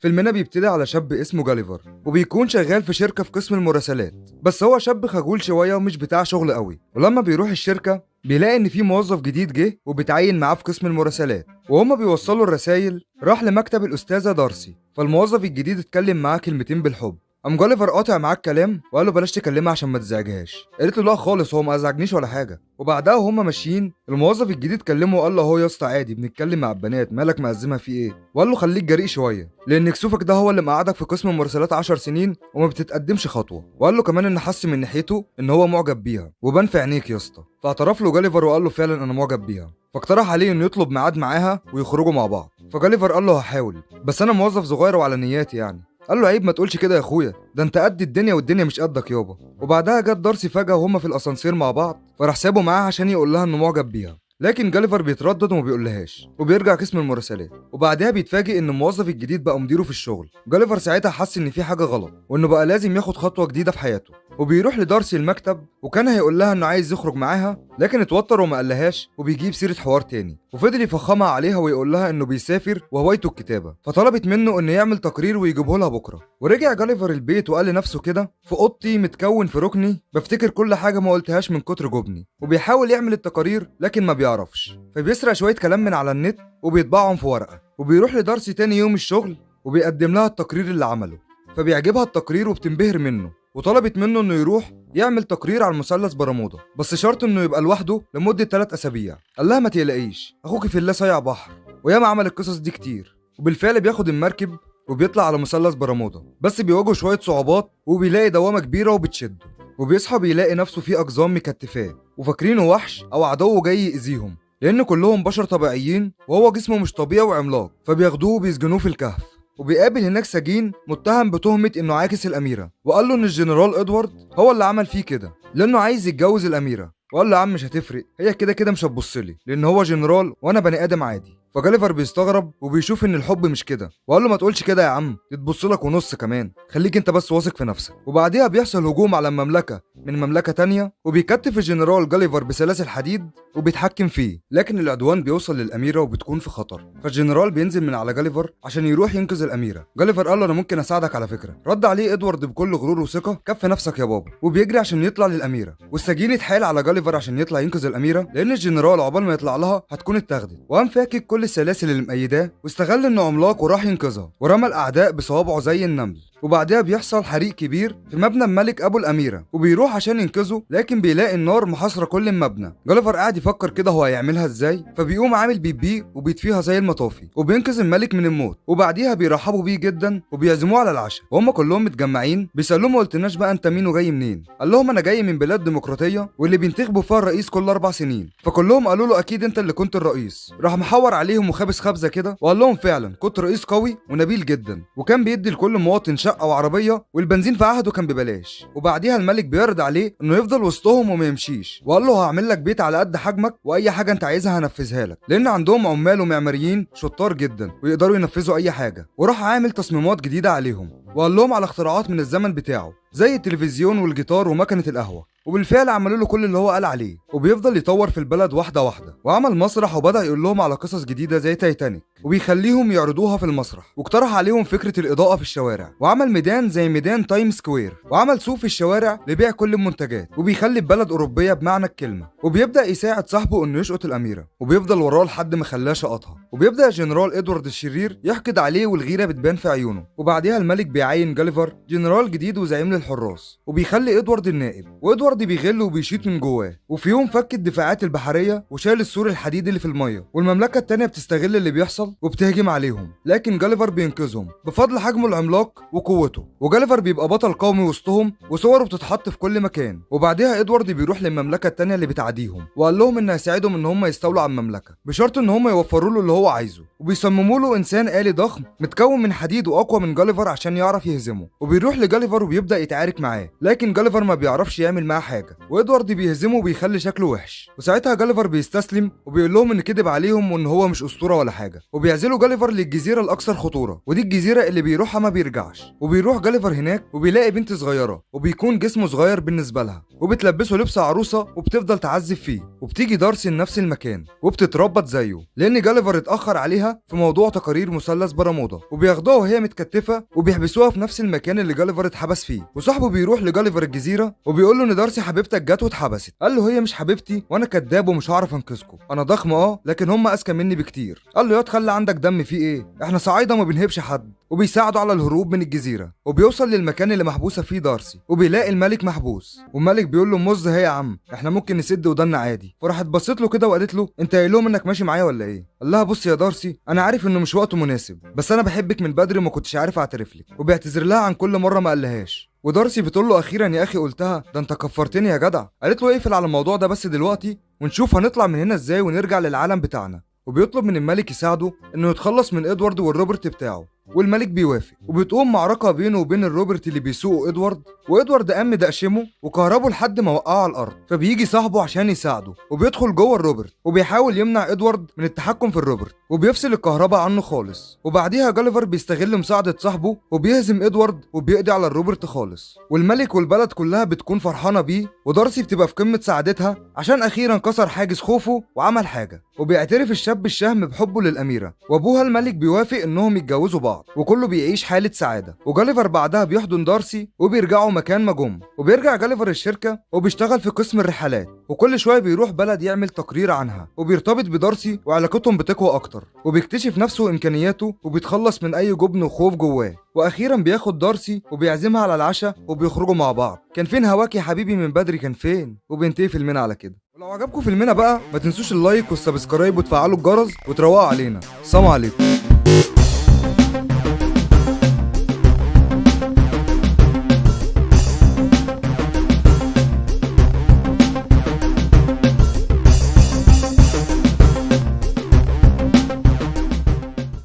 فيلمنا بيبتدي على شاب اسمه جاليفر، وبيكون شغال في شركة في قسم المراسلات، بس هو شاب خجول شوية ومش بتاع شغل قوي. ولما بيروح الشركة بيلاقي إن في موظف جديد جه وبيتعين معاه في قسم المراسلات، وهما بيوصلوا الرسايل راح لمكتب الأستاذة دارسي. فالموظف الجديد اتكلم معاه كلمتين بالحب، قام جوليفر قاطع معاه الكلام وقال له بلاش تكلمها عشان ما تزعجهاش. قالت له لا خالص، هو ما ازعجنيش ولا حاجه. وبعدها وهما ماشيين الموظف الجديد كلمه وقال له اهو يا اسطى عادي بنتكلم مع البنات، مالك مأزمها في ايه؟ وقال له خليك جريء شويه لان كسوفك ده هو اللي مقعدك في قسم المراسلات 10 سنين وما بتتقدمش خطوه. وقال له كمان ان حس من ناحيته ان هو معجب بيها وبان في عينيك يا اسطى. فاعترف له جوليفر وقال له فعلا انا معجب بيها، فاقترح عليه انه يطلب ميعاد معاها ويخرجوا مع بعض. فجوليفر قال له هحاول، بس انا موظف صغير وعلى نياتي يعني. قال له عيب ما تقولش كده يا اخويا، ده انت قد الدنيا والدنيا مش قدك يابا. وبعدها جت دارسي فجأة وهما في الاسانسير مع بعض، فراح سابه معاها عشان يقول لها انه معجب بيها، لكن جاليفر بيتردد وما بيقولهاش وبيرجع قسم المراسلات. وبعدها بيتفاجئ ان الموظف الجديد بقى مديره في الشغل. جاليفر ساعتها حس ان في حاجه غلط وانه بقى لازم ياخد خطوه جديده في حياته، وبيروح لدارسي المكتب وكان هيقول لها انه عايز يخرج معاها، لكن اتوتر وما قالهاش وبيجيب سيره حوار تاني وفضل يفخمها عليها ويقول لها انه بيسافر وهوايته الكتابه، فطلبت منه انه يعمل تقرير ويجيبه لها بكره. ورجع جاليفر البيت وقال لنفسه كده في اوضتي متكون في ركني بفتكر كل حاجه ما قلتهاش من كتر جبني، وبيحاول يعمل التقارير لكن ما بيعرفش، فبيسرق شويه كلام من على النت وبيطبعهم في ورقه، وبيروح لدارسي تاني يوم الشغل وبيقدم لها التقرير اللي عمله. فبيعجبها التقرير وبتنبهر منه، وطلبت منه انه يروح يعمل تقرير على المثلث برمودا، بس شرط انه يبقى لوحده لمده 3 اسابيع. قال لها ما تقلقيش اخوكي في الله صايع بحر وياما عمل القصص دي كتير. وبالفعل بياخد المركب وبيطلع على مثلث برمودا، بس بيواجه شويه صعوبات وبيلاقي دوامه كبيره وبتشده، وبيصحى بيلاقي نفسه في اقزام مكتفاه وفاكرينه وحش او عدو جاي يأذيهم، لان كلهم بشر طبيعيين وهو جسمه مش طبيعي وعملاق. فبياخدوه وبيسجنوه في الكهف، وبيقابل هناك سجين متهم بتهمة انه عاكس الاميرة، وقال له ان الجنرال ادوارد هو اللي عمل فيه كده لانه عايز يتجوز الاميرة. وقال له يا عم مش هتفرق، هي كده كده مش هتبصلي لان هو جنرال وانا بني ادم عادي. فجاليفر بيستغرب وبيشوف ان الحب مش كده، وقال له ما تقولش كده يا عم، تتبصلك ونص كمان، خليك انت بس واثق في نفسك. وبعديها بيحصل هجوم على المملكه من مملكه تانية، وبيكتف الجنرال جاليفر بسلاسل حديد وبيتحكم فيه، لكن العدوان بيوصل للاميره وبتكون في خطر. فالجنرال بينزل من على جاليفر عشان يروح ينقذ الاميره. جاليفر قال له انا ممكن اساعدك على فكره. رد عليه ادوارد بكل غرور وثقه كف نفسك يا بابا، وبيجري عشان يطلع للاميره. والسجين اتحايل على جاليفر عشان يطلع ينقذ الاميره لان الجنرال عقبال ما يطلع لها هتكون اتاخدت، وقام فاكك كل السلاسل اللي مأيداه واستغل انه عملاق وراح ينقذها ورمى الاعداء بصوابعه زي النمل. وبعدها بيحصل حريق كبير في مبنى الملك ابو الاميره، وبيروح عشان ينقذه لكن بيلاقي النار محاصره كل المبنى. جاليفر قاعد يفكر كده هو هيعملها ازاي، فبيقوم عامل بيبي وبيطفيها زي المطافي وبينقذ الملك من الموت. وبعديها بيرحبوا بيه جدا وبيعزموه على العشاء وهم كلهم متجمعين. بيسالوه ما قلتلناش بقى انت مين وجاي منين؟ قال لهم انا جاي من بلاد ديمقراطيه واللي بينتخبوا فيها الرئيس كل 4 سنين. فكلهم قالوا له اكيد انت اللي كنت الرئيس. راح محور عليهم وخابس خبزه كده وقال لهم فعلا كنت رئيس قوي ونبيل جدا، وكان بيدي لكل مواطن شقه وعربيه والبنزين في عهده كان ببلاش. وبعديها الملك بيعرض عليه انه يفضل وسطهم وما يمشيش، وقال له هعمل لك بيت على قد حجمك واي حاجه انت عايزها هنفذها لك، لان عندهم عمال ومعماريين شطار جدا ويقدروا ينفذوا اي حاجه. وراح عامل تصميمات جديده عليهم وقال لهم على اختراعات من الزمن بتاعه زي التلفزيون والجيتار ومكنه القهوه. وبالفعل عملوا له كل اللي هو قال عليه، وبيفضل يطور في البلد واحده واحده. وعمل مسرح وبدأ يقول لهم على قصص جديده زي تايتانيك وبيخليهم يعرضوها في المسرح. واقترح عليهم فكره الاضاءه في الشوارع، وعمل ميدان زي ميدان تايم سكوير، وعمل سوق في الشوارع لبيع كل المنتجات، وبيخلي البلد اوروبيه بمعنى الكلمه. وبيبدأ يساعد صاحبه انه يشقط الاميره، وبيفضل وراه لحد ما خلاه شقطها. وبيبدأ الجنرال ادوارد الشرير يحقد عليه والغيره بتبان في عيونه. وبعديها الملك بيعين جاليفر جنرال جديد وزعيم للحراس، وبيخلي ادوارد النائب. وادوارد بيغل وبيشيط من جواه. وفي يوم فك الدفاعات البحريه وشال السور الحديد اللي في الميه، والمملكه التانيه بتستغل اللي بيحصل وبتهجم عليهم، لكن جاليفر بينقذهم بفضل حجمه العملاق وقوته. وجاليفر بيبقى بطل قومي وسطهم وصوره بتتحط في كل مكان. وبعدها ادوارد بيروح للمملكه التانيه اللي بتعاديهم، وقال لهم انه هيساعدهم ان هم يستولوا على المملكه بشرط ان هم يوفروا له اللي هو عايزه، وبيصمموا له انسان آلي ضخم متكون من حديد واقوى من جاليفر عشان يعرف يهزمه. وبيروح لجاليفر وبيبدأ يتعارك معاه، لكن جاليفر ما بيعرفش يعمل معاه حاجه، وادوارد بيهزمه وبيخلي شكله وحش. وساعتها جاليفر بيستسلم وبيقول لهم ان كذب عليهم وان هو مش اسطوره ولا حاجه، وبيعزلوا جاليفر للجزيره الاكثر خطوره، ودي الجزيره اللي بيروحها ما بيرجعش. وبيروح جاليفر هناك وبيلاقي بنت صغيره وبيكون جسمه صغير بالنسبه لها، وبتلبسه لبس عروسه وبتفضل تعذب فيه. وبتيجي دارسي لنفس المكان وبتتربط زيه، لان جاليفر اتاخر عليها في موضوع تقارير مثلث برمودا، وبياخدوها وهي متكتفه وبيحبسوها في نفس المكان اللي جاليفر اتحبس فيه. وصاحبه بيروح لجاليفر الجزيره وبيقول له ان دارسي حبيبتك جت واتحبست. قال له هي مش حبيبتي وانا كداب ومش هعرف انقذكم، انا ضخم لكن هم اذكى مني بكتير. قال له يا تخلي عندك دم في ايه، احنا صعايده ما بنهبش حد. وبيساعدوا على الهروب من الجزيره، وبيوصل للمكان اللي محبوسه فيه دارسي، وبيلاقي الملك محبوس. والملك بيقول له مز هي يا عم، احنا ممكن نسد ودنا عادي. فراحت بصت له كده وقالت له انت قايل لهم انك ماشي معايا ولا ايه؟ قال لها بص يا دارسي، انا عارف انه مش وقته مناسب، بس انا بحبك من بدري وما كنتش عارف اعترف لك. وبيعتذر لها عن كل مره ما قالهاش. ودارسي بتقول له اخيرا يا اخي قلتها، ده انت كفرتني يا جدع. قالت له اقفل على الموضوع ده بس دلوقتي ونشوف هنطلع من هنا ازاي ونرجع للعالم بتاعنا. وبيطلب من الملك يساعده انه يتخلص من ادوارد والروبرت بتاعه، والملك بيوافق. وبتقوم معركه بينه وبين الروبرت اللي بيسوقه ادوارد، وادوارد قام مدقشمه وكهربه لحد ما وقعه على الارض. فبيجي صاحبه عشان يساعده وبيدخل جوه الروبرت وبيحاول يمنع ادوارد من التحكم في الروبرت، وبيفصل الكهرباء عنه خالص. وبعديها جاليفر بيستغل مساعده صاحبه وبيهزم ادوارد وبيقضي على الروبرت خالص. والملك والبلد كلها بتكون فرحانه بيه، ودارسي بتبقى في قمه سعادتها عشان اخيرا كسر حاجز خوفه وعمل حاجه. وبيعترف الشاب الشهم بحبه للاميره، وابوها الملك بيوافق انهم يتجوزوا بعض، وكله بيعيش حاله سعاده. وجاليفر بعدها بيحضن دارسي وبيرجعوا مكان ما جم. وبيرجع جاليفر الشركه وبيشتغل في قسم الرحلات، وكل شويه بيروح بلد يعمل تقرير عنها، وبيرتبط بدارسي وعلاقتهم بتقوى اكتر، وبيكتشف نفسه وامكانياته وبيتخلص من اي جبن وخوف جواه. واخيرا بياخد دارسي وبيعزمها على العشاء وبيخرجوا مع بعض. كان فين هواك يا حبيبي من بدري كان فين؟ وبينتهي فيلمنا على كده. ولو عجبكم فيلمنا بقى ما تنسوش اللايك والسبسكرايب وتفعلوا الجرس وتروقوا علينا. سلام عليكم.